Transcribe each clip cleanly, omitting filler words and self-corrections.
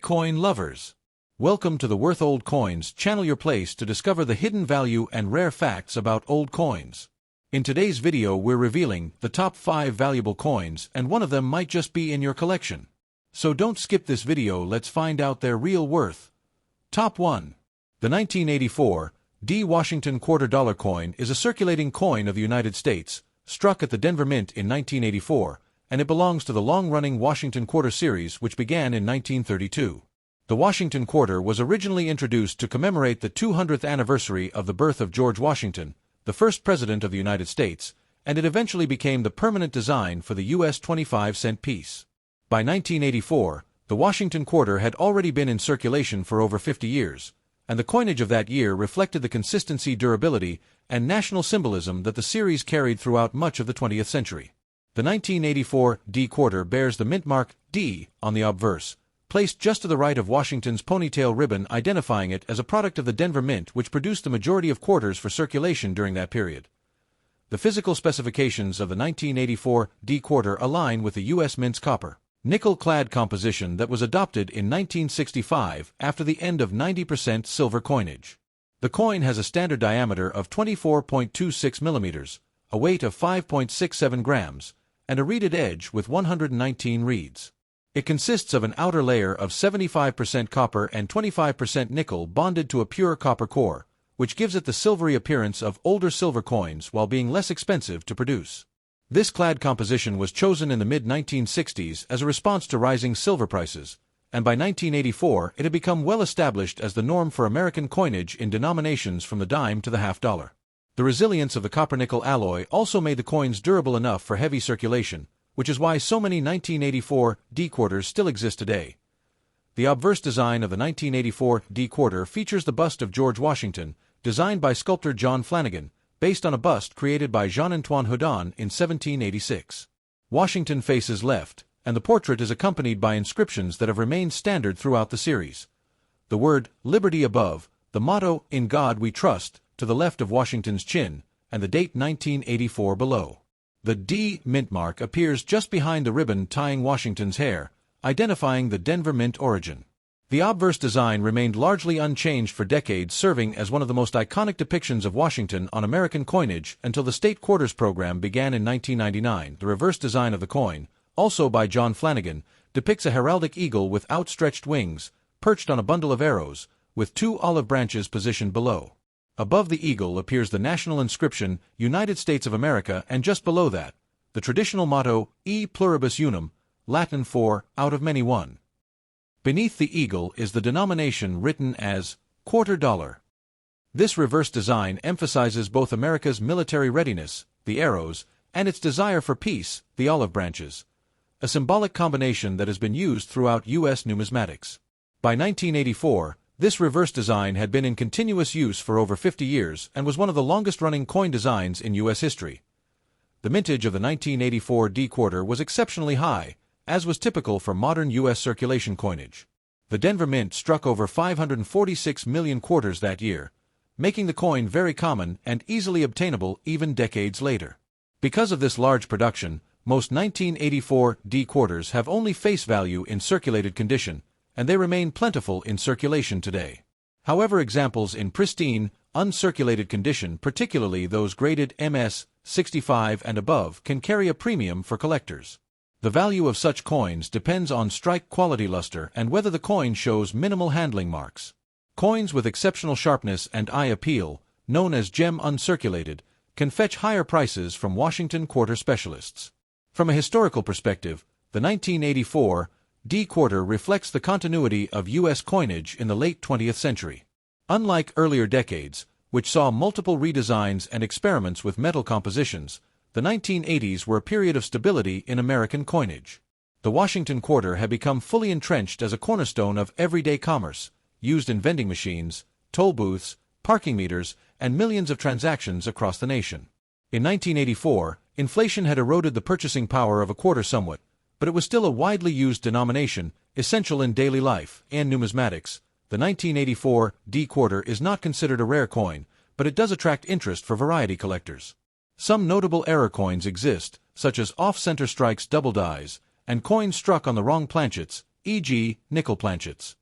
coin lovers. Welcome to the Worth Old Coins channel, your place to discover the hidden value and rare facts about old coins. In today's video we're revealing the top 5 valuable coins, and one of them might just be in your collection. So don't skip this video, let's find out their real worth. Top 1. The 1984 D. Washington $quarter coin is a circulating coin of the United States, struck at the Denver Mint in 1984, and it belongs to the long-running Washington Quarter series which began in 1932. The Washington Quarter was originally introduced to commemorate the 200th anniversary of the birth of George Washington, the first President of the United States, and it eventually became the permanent design for the U.S. 25-cent piece. By 1984, the Washington Quarter had already been in circulation for over 50 years, and the coinage of that year reflected the consistency, durability, and national symbolism that the series carried throughout much of the 20th century. The 1984 D quarter bears the mint mark D on the obverse, placed just to the right of Washington's ponytail ribbon, identifying it as a product of the Denver Mint, which produced the majority of quarters for circulation during that period. The physical specifications of the 1984 D quarter align with the U.S. Mint's copper, nickel-clad composition that was adopted in 1965 after the end of 90% silver coinage. The coin has a standard diameter of 24.26 millimeters, a weight of 5.67 grams, and a reeded edge with 119 reeds. It consists of an outer layer of 75% copper and 25% nickel bonded to a pure copper core, which gives it the silvery appearance of older silver coins while being less expensive to produce. This clad composition was chosen in the mid-1960s as a response to rising silver prices, and by 1984 it had become well established as the norm for American coinage in denominations from the dime to the half-dollar. The resilience of the copper-nickel alloy also made the coins durable enough for heavy circulation, which is why so many 1984 D quarters still exist today. The obverse design of the 1984 D quarter features the bust of George Washington, designed by sculptor John Flanagan, based on a bust created by Jean-Antoine Houdon in 1786. Washington faces left, and the portrait is accompanied by inscriptions that have remained standard throughout the series. The word "Liberty" above, the motto "In God We Trust" to the left of Washington's chin, and the date 1984 below. The D mint mark appears just behind the ribbon tying Washington's hair, identifying the Denver Mint origin. The obverse design remained largely unchanged for decades, serving as one of the most iconic depictions of Washington on American coinage until the state quarters program began in 1999. The reverse design of the coin, also by John Flanagan, depicts a heraldic eagle with outstretched wings, perched on a bundle of arrows, with 2 olive branches positioned below. Above the eagle appears the national inscription, United States of America, and just below that, the traditional motto, E pluribus unum, Latin for, out of many one. Beneath the eagle is the denomination written as $quarter. This reverse design emphasizes both America's military readiness, the arrows, and its desire for peace, the olive branches, a symbolic combination that has been used throughout U.S. numismatics. By 1984, this reverse design had been in continuous use for over 50 years and was one of the longest-running coin designs in U.S. history. The mintage of the 1984 D quarter was exceptionally high, as was typical for modern U.S. circulation coinage. The Denver Mint struck over 546 million quarters that year, making the coin very common and easily obtainable even decades later. Because of this large production, most 1984 D quarters have only face value in circulated condition, and they remain plentiful in circulation today. However, examples in pristine, uncirculated condition, particularly those graded MS 65 and above, can carry a premium for collectors. The value of such coins depends on strike quality, luster, and whether the coin shows minimal handling marks. Coins with exceptional sharpness and eye appeal, known as gem uncirculated, can fetch higher prices from Washington Quarter specialists. From a historical perspective, the 1984 D quarter reflects the continuity of U.S. coinage in the late 20th century. Unlike earlier decades, which saw multiple redesigns and experiments with metal compositions, the 1980s were a period of stability in American coinage. The Washington Quarter had become fully entrenched as a cornerstone of everyday commerce, used in vending machines, toll booths, parking meters, and millions of transactions across the nation. In 1984, inflation had eroded the purchasing power of a quarter somewhat, but it was still a widely used denomination, essential in daily life and numismatics. The 1984 D quarter is not considered a rare coin, but it does attract interest for variety collectors. Some notable error coins exist, such as off-center strikes, double dies, and coins struck on the wrong planchets, e.g., nickel planchets.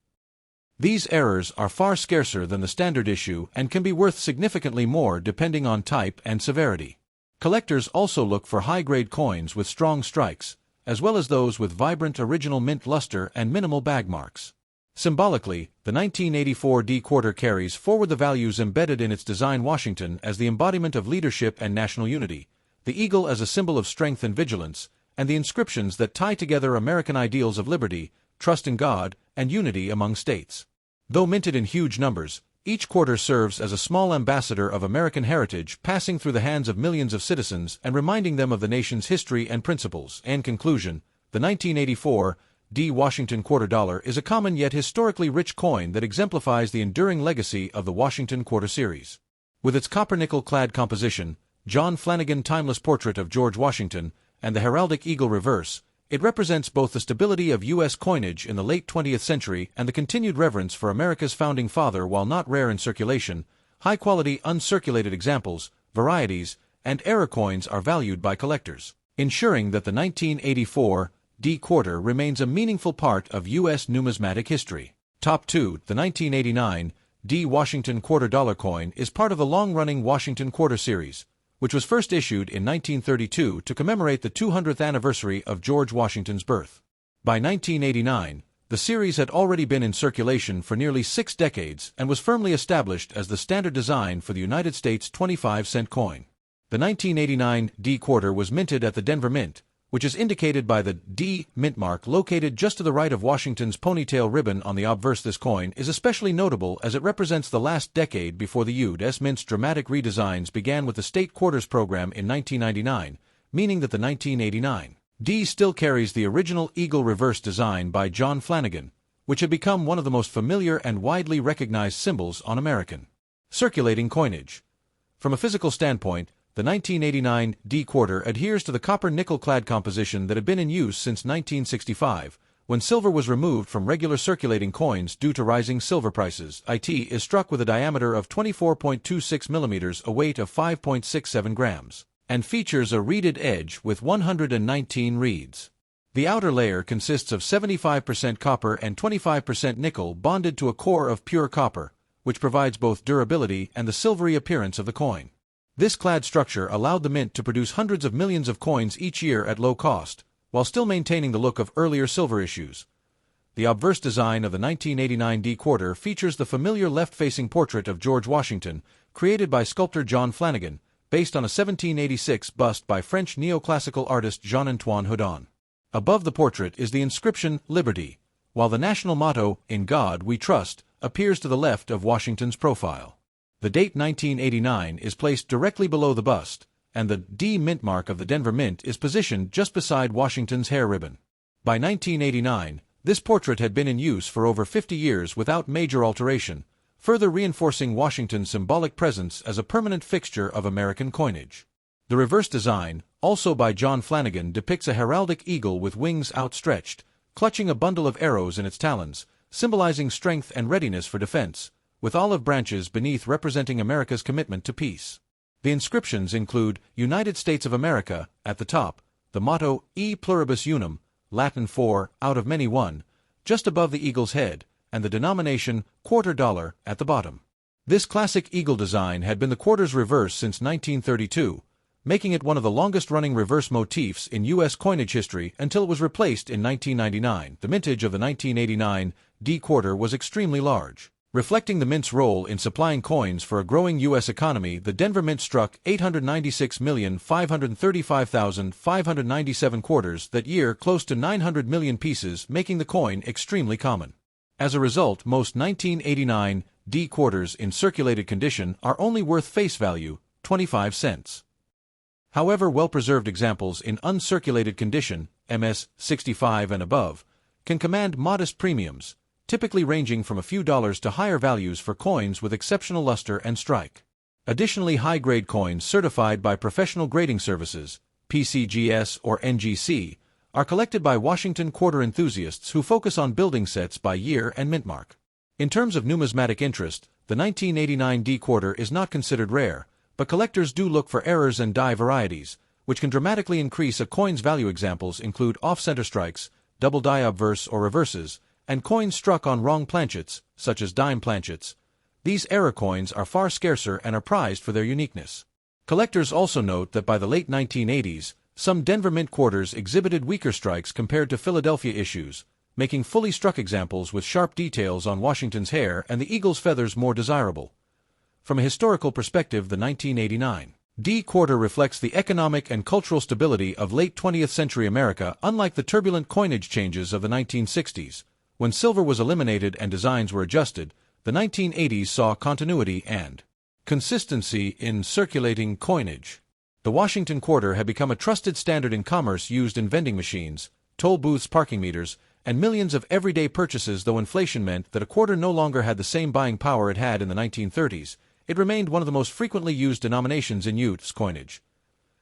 These errors are far scarcer than the standard issue and can be worth significantly more depending on type and severity. Collectors also look for high-grade coins with strong strikes, as well as those with vibrant original mint luster and minimal bag marks. Symbolically, the 1984 D quarter carries forward the values embedded in its design: Washington as the embodiment of leadership and national unity, the eagle as a symbol of strength and vigilance, and the inscriptions that tie together American ideals of liberty, trust in God, and unity among states. Though minted in huge numbers, each quarter serves as a small ambassador of American heritage, passing through the hands of millions of citizens and reminding them of the nation's history and principles. In conclusion, the 1984 D Washington quarter dollar is a common yet historically rich coin that exemplifies the enduring legacy of the Washington quarter series. With its copper-nickel-clad composition, John Flanagan timeless portrait of George Washington, and the heraldic eagle reverse, it represents both the stability of U.S. coinage in the late 20th century and the continued reverence for America's founding father. While not rare in circulation, high-quality uncirculated examples, varieties, and error coins are valued by collectors, ensuring that the 1984 D quarter remains a meaningful part of U.S. numismatic history. Top 2. The 1989 D Washington quarter dollar coin is part of the long-running Washington quarter series, which was first issued in 1932 to commemorate the 200th anniversary of George Washington's birth. By 1989, the series had already been in circulation for nearly 6 decades and was firmly established as the standard design for the United States 25-cent coin. The 1989 D quarter was minted at the Denver Mint, which is indicated by the D mint mark located just to the right of Washington's ponytail ribbon on the obverse. This coin is especially notable as it represents the last decade before the U.S. Mint's dramatic redesigns began with the state quarters program in 1999, meaning that the 1989 D still carries the original eagle reverse design by John Flanagan, which had become one of the most familiar and widely recognized symbols on American circulating coinage. From a physical standpoint, the 1989 D quarter adheres to the copper-nickel-clad composition that had been in use since 1965, when silver was removed from regular circulating coins due to rising silver prices. It is struck with a diameter of 24.26 millimeters, a weight of 5.67 grams, and features a reeded edge with 119 reeds. The outer layer consists of 75% copper and 25% nickel bonded to a core of pure copper, which provides both durability and the silvery appearance of the coin. This clad structure allowed the mint to produce hundreds of millions of coins each year at low cost, while still maintaining the look of earlier silver issues. The obverse design of the 1989 D quarter features the familiar left-facing portrait of George Washington, created by sculptor John Flanagan, based on a 1786 bust by French neoclassical artist Jean-Antoine Houdon. Above the portrait is the inscription Liberty, while the national motto, In God We Trust, appears to the left of Washington's profile. The date 1989 is placed directly below the bust, and the D mint mark of the Denver Mint is positioned just beside Washington's hair ribbon. By 1989, this portrait had been in use for over 50 years without major alteration, further reinforcing Washington's symbolic presence as a permanent fixture of American coinage. The reverse design, also by John Flanagan, depicts a heraldic eagle with wings outstretched, clutching a bundle of arrows in its talons, symbolizing strength and readiness for defense, with olive branches beneath representing America's commitment to peace. The inscriptions include United States of America at the top, the motto E pluribus unum, Latin for out of many one, just above the eagle's head, and the denomination quarter dollar at the bottom. This classic eagle design had been the quarter's reverse since 1932, making it one of the longest-running reverse motifs in U.S. coinage history until it was replaced in 1999. The mintage of the 1989 D quarter was extremely large. Reflecting the mint's role in supplying coins for a growing U.S. economy, the Denver Mint struck 896,535,597 quarters that year, close to 900 million pieces, making the coin extremely common. As a result, most 1989 D quarters in circulated condition are only worth face value, 25 cents. However, well-preserved examples in uncirculated condition, MS 65 and above, can command modest premiums, typically ranging from a few dollars to higher values for coins with exceptional luster and strike. Additionally, high-grade coins certified by professional grading services, PCGS or NGC, are collected by Washington quarter enthusiasts who focus on building sets by year and mint mark. In terms of numismatic interest, the 1989 D quarter is not considered rare, but collectors do look for errors and die varieties, which can dramatically increase a coin's value. Examples include off-center strikes, double die obverse or reverses, and coins struck on wrong planchets, such as dime planchets. These error coins are far scarcer and are prized for their uniqueness. Collectors also note that by the late 1980s, some Denver Mint quarters exhibited weaker strikes compared to Philadelphia issues, making fully struck examples with sharp details on Washington's hair and the eagle's feathers more desirable. From a historical perspective, the 1989 D quarter reflects the economic and cultural stability of late 20th century America, unlike the turbulent coinage changes of the 1960s. When silver was eliminated and designs were adjusted, the 1980s saw continuity and consistency in circulating coinage. The Washington quarter had become a trusted standard in commerce, used in vending machines, toll booths, parking meters, and millions of everyday purchases. Though inflation meant that a quarter no longer had the same buying power it had in the 1930s, it remained one of the most frequently used denominations in U.S. coinage.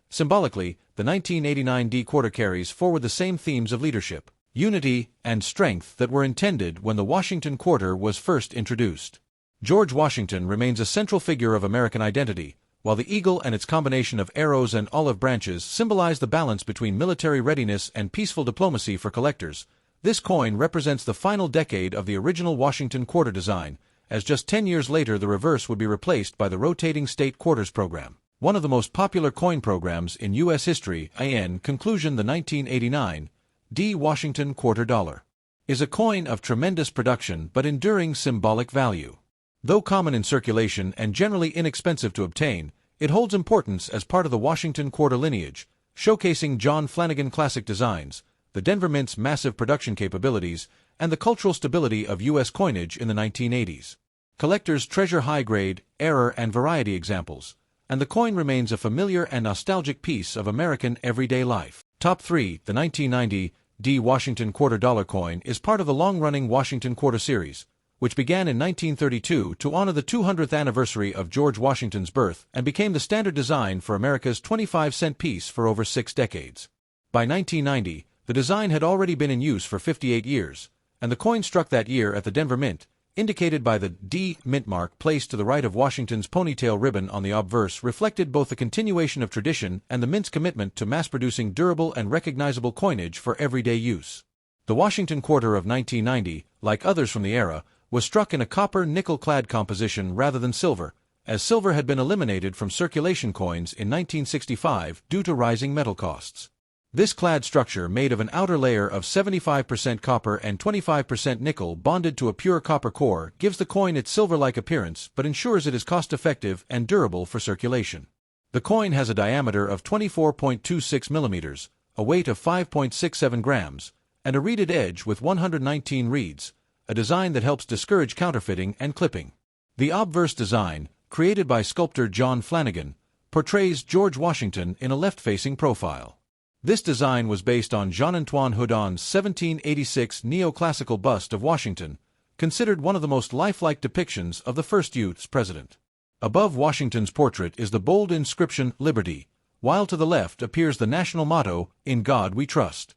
Symbolically, the 1989 D quarter carries forward the same themes of leadership, unity, and strength that were intended when the Washington quarter was first introduced. George Washington remains a central figure of American identity, while the eagle and its combination of arrows and olive branches symbolize the balance between military readiness and peaceful diplomacy. For collectors, this coin represents the final decade of the original Washington quarter design, as just 10 years later the reverse would be replaced by the rotating state quarters program, one of the most popular coin programs in U.S. history. In conclusion, the 1989 D Washington quarter dollar is a coin of tremendous production but enduring symbolic value. Though common in circulation and generally inexpensive to obtain, it holds importance as part of the Washington quarter lineage, showcasing John Flanagan classic designs, the Denver Mint's massive production capabilities, and the cultural stability of U.S. coinage in the 1980s. Collectors treasure high-grade, error, and variety examples, and the coin remains a familiar and nostalgic piece of American everyday life. Top 3. The 1990 D Washington quarter dollar coin is part of the long-running Washington quarter series, which began in 1932 to honor the 200th anniversary of George Washington's birth and became the standard design for America's 25-cent piece for over 6 decades. By 1990, the design had already been in use for 58 years, and the coin struck that year at the Denver Mint, indicated by the D mint mark placed to the right of Washington's ponytail ribbon on the obverse, reflected both the continuation of tradition and the Mint's commitment to mass-producing durable and recognizable coinage for everyday use. The Washington quarter of 1990, like others from the era, was struck in a copper nickel-clad composition rather than silver, as silver had been eliminated from circulation coins in 1965 due to rising metal costs. This clad structure, made of an outer layer of 75% copper and 25% nickel bonded to a pure copper core, gives the coin its silver-like appearance but ensures it is cost-effective and durable for circulation. The coin has a diameter of 24.26 millimeters, a weight of 5.67 grams, and a reeded edge with 119 reeds, a design that helps discourage counterfeiting and clipping. The obverse design, created by sculptor John Flanagan, portrays George Washington in a left-facing profile. This design was based on Jean-Antoine Houdon's 1786 neoclassical bust of Washington, considered one of the most lifelike depictions of the first U.S. president. Above Washington's portrait is the bold inscription, Liberty, while to the left appears the national motto, In God We Trust.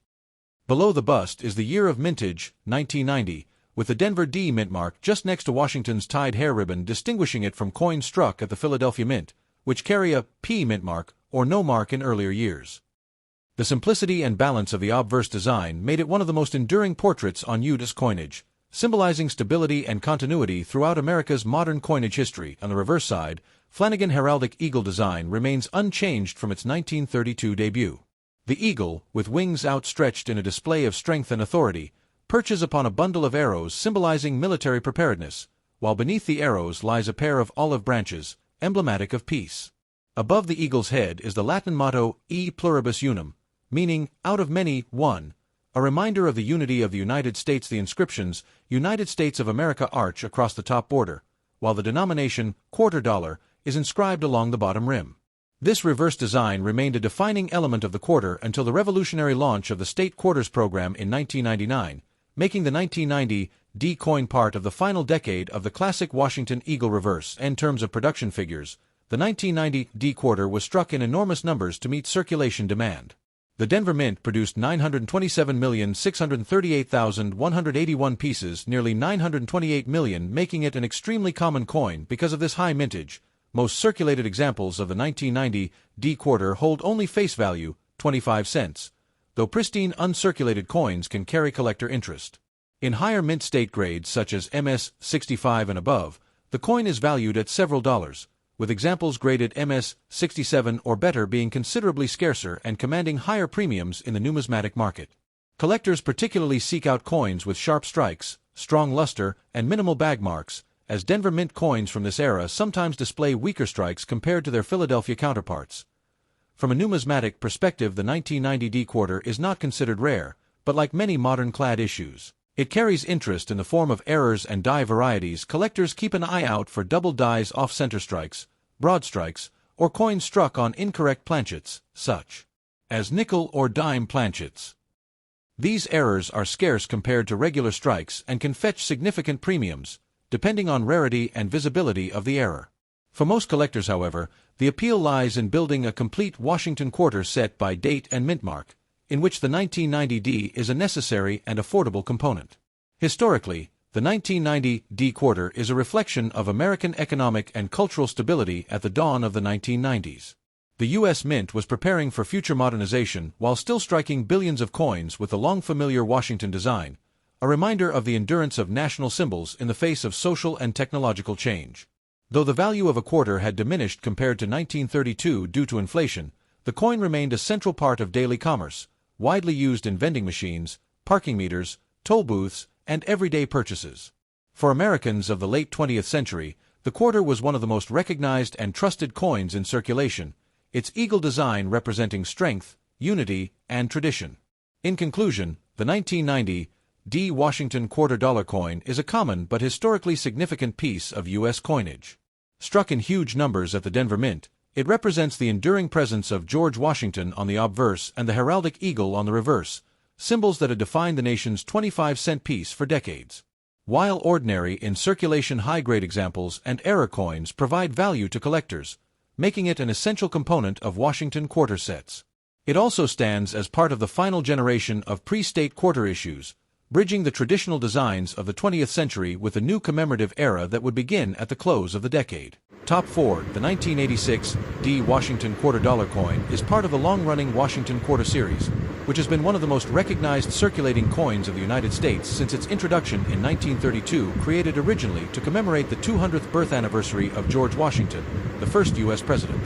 Below the bust is the year of mintage, 1990, with the Denver D mint mark just next to Washington's tied hair ribbon, distinguishing it from coins struck at the Philadelphia Mint, which carry a P mint mark or no mark in earlier years. The simplicity and balance of the obverse design made it one of the most enduring portraits on U.S. coinage, symbolizing stability and continuity throughout America's modern coinage history. On the reverse side, Flanagan heraldic eagle design remains unchanged from its 1932 debut. The eagle, with wings outstretched in a display of strength and authority, perches upon a bundle of arrows symbolizing military preparedness, while beneath the arrows lies a pair of olive branches, emblematic of peace. Above the eagle's head is the Latin motto, E pluribus unum, meaning, out of many, one, a reminder of the unity of the United States. The inscriptions, United States of America, arch across the top border, while the denomination, quarter dollar, is inscribed along the bottom rim. This reverse design remained a defining element of the quarter until the revolutionary launch of the state quarters program in 1999, making the 1990 D coin part of the final decade of the classic Washington eagle reverse. In terms of production figures, the 1990 D quarter was struck in enormous numbers to meet circulation demand. The Denver Mint produced 927,638,181 pieces, nearly 928 million, making it an extremely common coin because of this high mintage. Most circulated examples of the 1990 D quarter hold only face value, 25 cents, though pristine uncirculated coins can carry collector interest. In higher mint state grades such as MS-65 and above, the coin is valued at several dollars, with examples graded MS-67 or better being considerably scarcer and commanding higher premiums in the numismatic market. Collectors particularly seek out coins with sharp strikes, strong luster, and minimal bag marks, as Denver Mint coins from this era sometimes display weaker strikes compared to their Philadelphia counterparts. From a numismatic perspective, the 1990 D quarter is not considered rare, but like many modern clad issues, it carries interest in the form of errors and die varieties. Collectors keep an eye out for double dies off-center strikes, broad strikes, or coins struck on incorrect planchets, such as nickel or dime planchets. These errors are scarce compared to regular strikes and can fetch significant premiums, depending on rarity and visibility of the error. For most collectors, however, the appeal lies in building a complete Washington quarter set by date and mint mark, in which the 1990 D is a necessary and affordable component. Historically, the 1990 D quarter is a reflection of American economic and cultural stability at the dawn of the 1990s. The U.S. Mint was preparing for future modernization while still striking billions of coins with the long-familiar Washington design, a reminder of the endurance of national symbols in the face of social and technological change. Though the value of a quarter had diminished compared to 1932 due to inflation, the coin remained a central part of daily commerce, widely used in vending machines, parking meters, toll booths, and everyday purchases. For Americans of the late 20th century, the quarter was one of the most recognized and trusted coins in circulation, its eagle design representing strength, unity, and tradition. In conclusion, the 1990 D Washington $quarter coin is a common but historically significant piece of U.S. coinage. Struck in huge numbers at the Denver Mint, it represents the enduring presence of George Washington on the obverse and the heraldic eagle on the reverse, symbols that have defined the nation's 25-cent piece for decades. While ordinary in circulation high-grade examples and error coins provide value to collectors, making it an essential component of Washington quarter sets. It also stands as part of the final generation of pre-state quarter issues, bridging the traditional designs of the 20th century with a new commemorative era that would begin at the close of the decade. Top 4. The 1986 D Washington $quarter coin is part of the long-running Washington Quarter series, which has been one of the most recognized circulating coins of the United States since its introduction in 1932, created originally to commemorate the 200th birth anniversary of George Washington, the first U.S. president.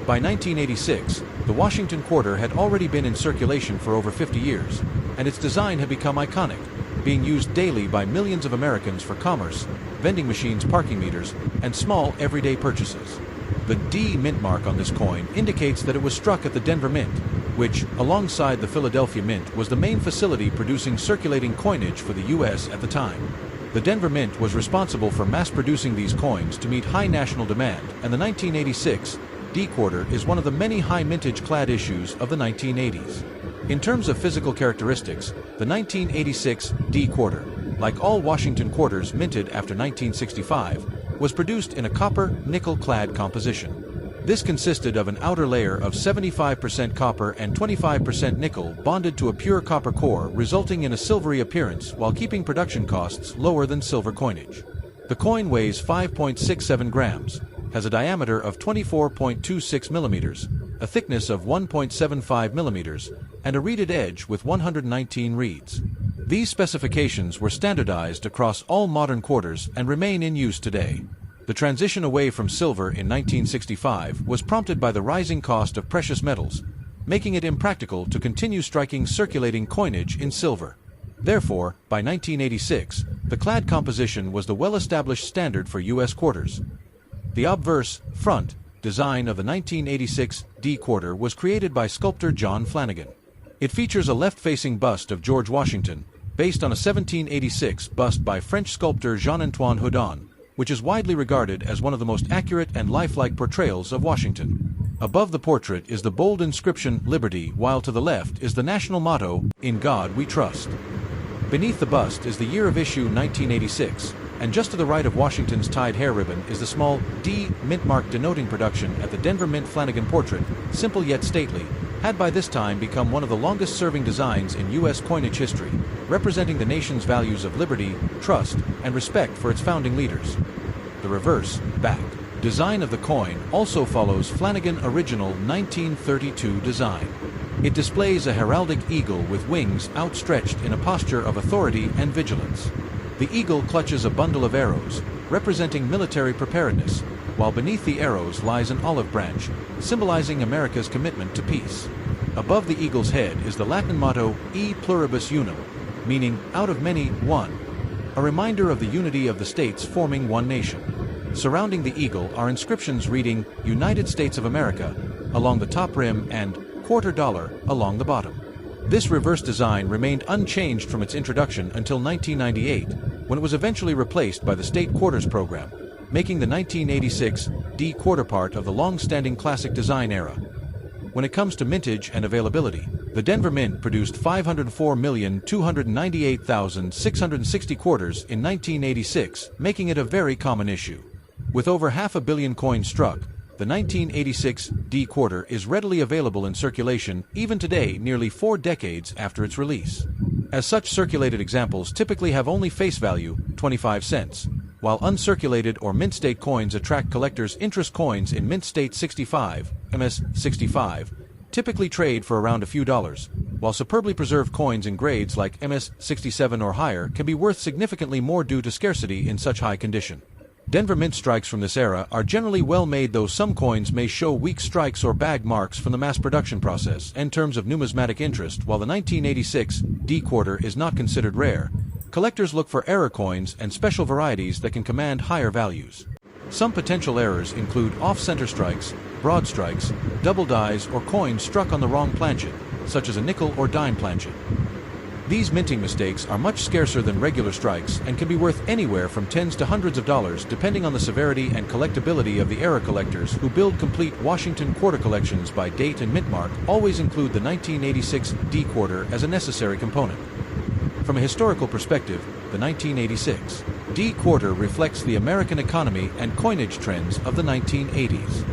By 1986, the Washington quarter had already been in circulation for over 50 years, and its design had become iconic, being used daily by millions of Americans for commerce, vending machines, parking meters, and small everyday purchases. The D mint mark on this coin indicates that it was struck at the Denver Mint, which, alongside the Philadelphia Mint, was the main facility producing circulating coinage for the U.S. at the time. The Denver Mint was responsible for mass-producing these coins to meet high national demand, and the 1986 D quarter is one of the many high mintage clad issues of the 1980s. In terms of physical characteristics, the 1986 D quarter, like all Washington quarters minted after 1965, was produced in a copper-nickel clad composition. This consisted of an outer layer of 75% copper and 25% nickel bonded to a pure copper core, resulting in a silvery appearance while keeping production costs lower than silver coinage. The coin weighs 5.67 grams, has a diameter of 24.26 millimeters, a thickness of 1.75 millimeters, and a reeded edge with 119 reeds. These specifications were standardized across all modern quarters and remain in use today. The transition away from silver in 1965 was prompted by the rising cost of precious metals, making it impractical to continue striking circulating coinage in silver. Therefore, by 1986, the clad composition was the well-established standard for U.S. quarters. The obverse, front, design of the 1986 D quarter was created by sculptor John Flanagan. It features a left-facing bust of George Washington, based on a 1786 bust by French sculptor Jean-Antoine Houdon, which is widely regarded as one of the most accurate and lifelike portrayals of Washington. Above the portrait is the bold inscription, Liberty, while to the left is the national motto, In God We Trust. Beneath the bust is the year of issue 1986, and just to the right of Washington's tied hair ribbon is the small D mint mark denoting production at the Denver Mint. Flanagan portrait, simple yet stately, had by this time become one of the longest-serving designs in U.S. coinage history, representing the nation's values of liberty, trust, and respect for its founding leaders. The reverse, back, design of the coin also follows Flanagan's original 1932 design. It displays a heraldic eagle with wings outstretched in a posture of authority and vigilance. The eagle clutches a bundle of arrows, representing military preparedness, while beneath the arrows lies an olive branch, symbolizing America's commitment to peace. Above the eagle's head is the Latin motto, E pluribus unum, meaning, out of many, one, a reminder of the unity of the states forming one nation. Surrounding the eagle are inscriptions reading, United States of America, along the top rim and $quarter along the bottom. This reverse design remained unchanged from its introduction until 1998, when it was eventually replaced by the State Quarters program, making the 1986 D quarter part of the long-standing classic design era. When it comes to mintage and availability, the Denver Mint produced 504,298,660 quarters in 1986, making it a very common issue. With over 500 million coins struck, the 1986 D quarter is readily available in circulation even today, nearly 4 decades after its release. As such, circulated examples typically have only face value, 25 cents, while uncirculated or mint state coins attract collectors' interest. Coins in mint state 65, MS 65, typically trade for around a few dollars, while superbly preserved coins in grades like MS 67 or higher can be worth significantly more due to scarcity in such high condition. Denver Mint strikes from this era are generally well made, though some coins may show weak strikes or bag marks from the mass production process. In terms of numismatic interest, while the 1986 D quarter is not considered rare, collectors look for error coins and special varieties that can command higher values. Some potential errors include off-center strikes, broad strikes, double dies, or coins struck on the wrong planchet, such as a nickel or dime planchet. These minting mistakes are much scarcer than regular strikes and can be worth anywhere from tens to hundreds of dollars depending on the severity and collectability of the era. Collectors who build complete Washington quarter collections by date and mint mark always include the 1986 D quarter as a necessary component. From a historical perspective, the 1986 D quarter reflects the American economy and coinage trends of the 1980s.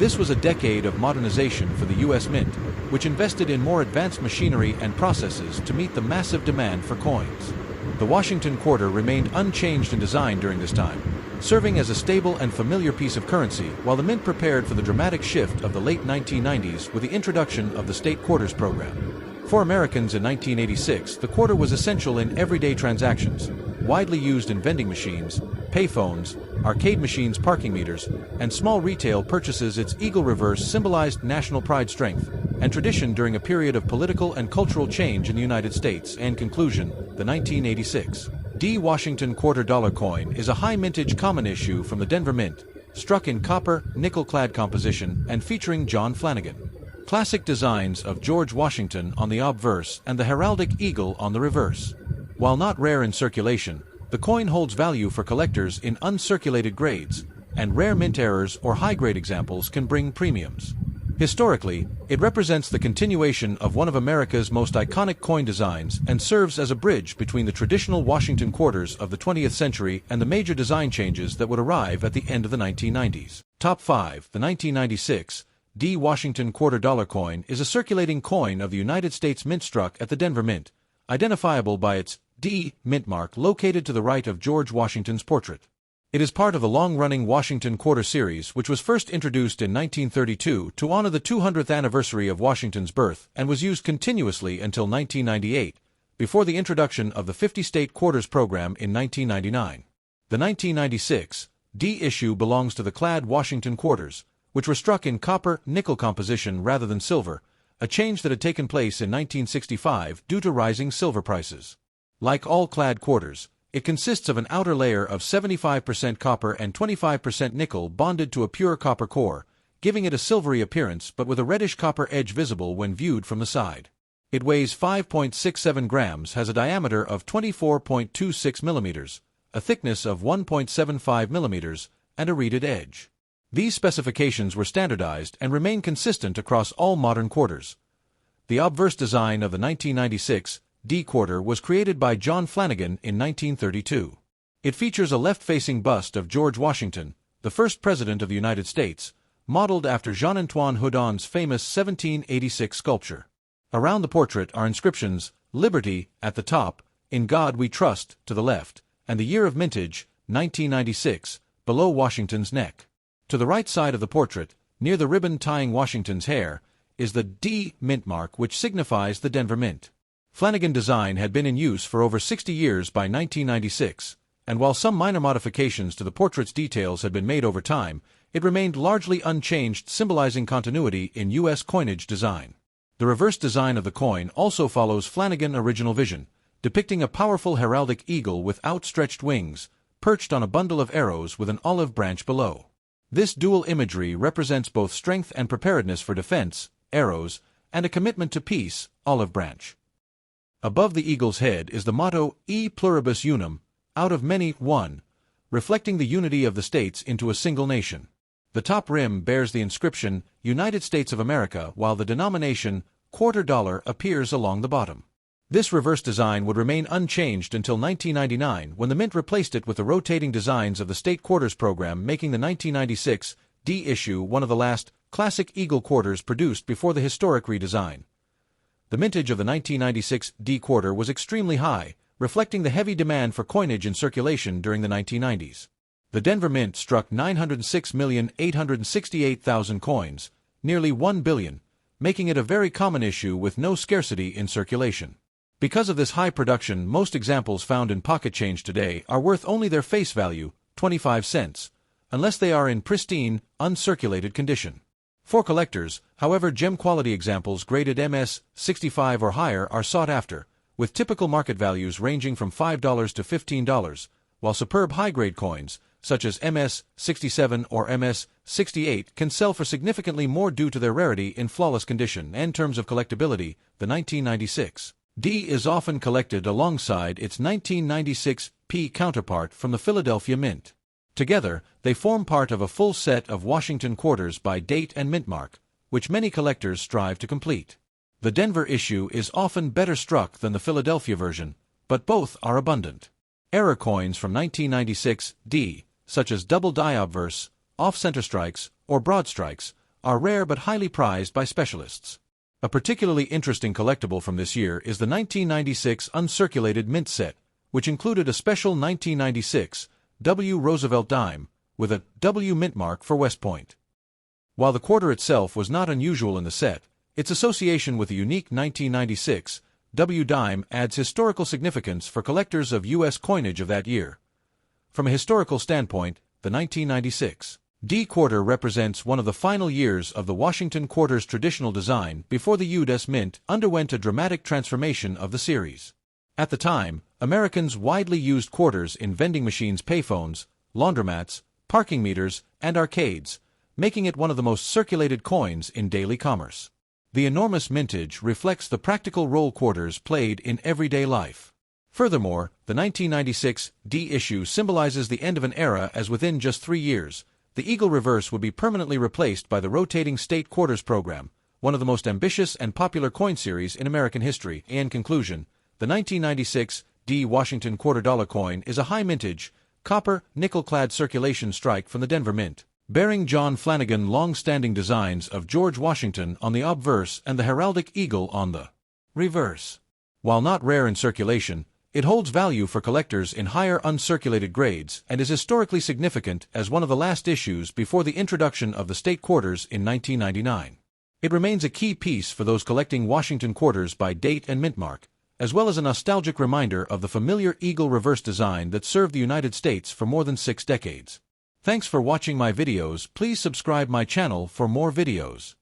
This was a decade of modernization for the U.S. Mint, which invested in more advanced machinery and processes to meet the massive demand for coins. The Washington quarter remained unchanged in design during this time, serving as a stable and familiar piece of currency while the Mint prepared for the dramatic shift of the late 1990s with the introduction of the State Quarters program. For Americans in 1986, the quarter was essential in everyday transactions, widely used in vending machines, payphones, arcade machines, parking meters, and small retail purchases. Its eagle reverse symbolized national pride, strength, and tradition during a period of political and cultural change in the United States. In conclusion, the 1986 D Washington quarter-dollar coin is a high mintage common issue from the Denver Mint, struck in copper, nickel-clad composition and featuring John Flanagan. Classic designs of George Washington on the obverse and the heraldic eagle on the reverse. While not rare in circulation, the coin holds value for collectors in uncirculated grades, and rare mint errors or high-grade examples can bring premiums. Historically, it represents the continuation of one of America's most iconic coin designs and serves as a bridge between the traditional Washington quarters of the 20th century and the major design changes that would arrive at the end of the 1990s. Top 5. The 1996 D Washington quarter-dollar coin is a circulating coin of the United States Mint struck at the Denver Mint, identifiable by its D mint mark located to the right of George Washington's portrait. It is part of the long-running Washington Quarter series, which was first introduced in 1932 to honor the 200th anniversary of Washington's birth and was used continuously until 1998, before the introduction of the 50-state quarters program in 1999. The 1996 D issue belongs to the clad Washington quarters, which were struck in copper-nickel composition rather than silver, a change that had taken place in 1965 due to rising silver prices. Like all clad quarters, it consists of an outer layer of 75% copper and 25% nickel bonded to a pure copper core, giving it a silvery appearance but with a reddish copper edge visible when viewed from the side. It weighs 5.67 grams, has a diameter of 24.26 millimeters, a thickness of 1.75 millimeters, and a reeded edge. These specifications were standardized and remain consistent across all modern quarters. The obverse design of the 1996 D quarter was created by John Flanagan in 1932. It features a left-facing bust of George Washington, the first president of the United States, modeled after Jean-Antoine Houdon's famous 1786 sculpture. Around the portrait are inscriptions, Liberty, at the top, In God We Trust, to the left, and the year of mintage, 1996, below Washington's neck. To the right side of the portrait, near the ribbon tying Washington's hair, is the D mint mark, which signifies the Denver Mint. Flanagan design had been in use for over 60 years by 1996, and while some minor modifications to the portrait's details had been made over time, it remained largely unchanged, symbolizing continuity in U.S. coinage design. The reverse design of the coin also follows Flanagan's original vision, depicting a powerful heraldic eagle with outstretched wings, perched on a bundle of arrows with an olive branch below. This dual imagery represents both strength and preparedness for defense, arrows, and a commitment to peace, olive branch. Above the eagle's head is the motto, E pluribus unum, out of many, one, reflecting the unity of the states into a single nation. The top rim bears the inscription, United States of America, while the denomination, $quarter, appears along the bottom. This reverse design would remain unchanged until 1999, when the Mint replaced it with the rotating designs of the State Quarters program, making the 1996 D issue one of the last classic eagle quarters produced before the historic redesign. The mintage of the 1996 D quarter was extremely high, reflecting the heavy demand for coinage in circulation during the 1990s. The Denver Mint struck 906,868,000 coins, nearly 1 billion, making it a very common issue with no scarcity in circulation. Because of this high production, most examples found in pocket change today are worth only their face value, 25 cents, unless they are in pristine, uncirculated condition. For collectors, however, gem-quality examples graded MS 65 or higher are sought after, with typical market values ranging from $5 to $15, while superb high-grade coins, such as MS 67 or MS 68, can sell for significantly more due to their rarity in flawless condition. In terms of collectability, the 1996 D is often collected alongside its 1996 P counterpart from the Philadelphia Mint. Together, they form part of a full set of Washington quarters by date and mint mark, which many collectors strive to complete. The Denver issue is often better struck than the Philadelphia version, but both are abundant. Error coins from 1996 D, such as double die obverse, off-center strikes, or broad strikes, are rare but highly prized by specialists. A particularly interesting collectible from this year is the 1996 uncirculated mint set, which included a special 1996 W. Roosevelt dime, with a W mint mark for West Point. While the quarter itself was not unusual in the set, its association with the unique 1996 W dime adds historical significance for collectors of U.S. coinage of that year. From a historical standpoint, the 1996 D quarter represents one of the final years of the Washington quarter's traditional design before the U.S. Mint underwent a dramatic transformation of the series. At the time, Americans widely used quarters in vending machines, payphones, laundromats, parking meters, and arcades, making it one of the most circulated coins in daily commerce. The enormous mintage reflects the practical role quarters played in everyday life. Furthermore, the 1996 D issue symbolizes the end of an era, as within just 3 years, the eagle reverse would be permanently replaced by the rotating State Quarters program, one of the most ambitious and popular coin series in American history. In conclusion, the 1996 D Washington $quarter coin is a high mintage, copper, nickel-clad circulation strike from the Denver Mint, bearing John Flanagan long-standing designs of George Washington on the obverse and the heraldic eagle on the reverse. While not rare in circulation, it holds value for collectors in higher uncirculated grades and is historically significant as one of the last issues before the introduction of the State Quarters in 1999. It remains a key piece for those collecting Washington quarters by date and mint mark, as well as a nostalgic reminder of the familiar eagle reverse design that served the United States for more than 6 decades. Thanks for watching my videos. Please subscribe my channel for more videos.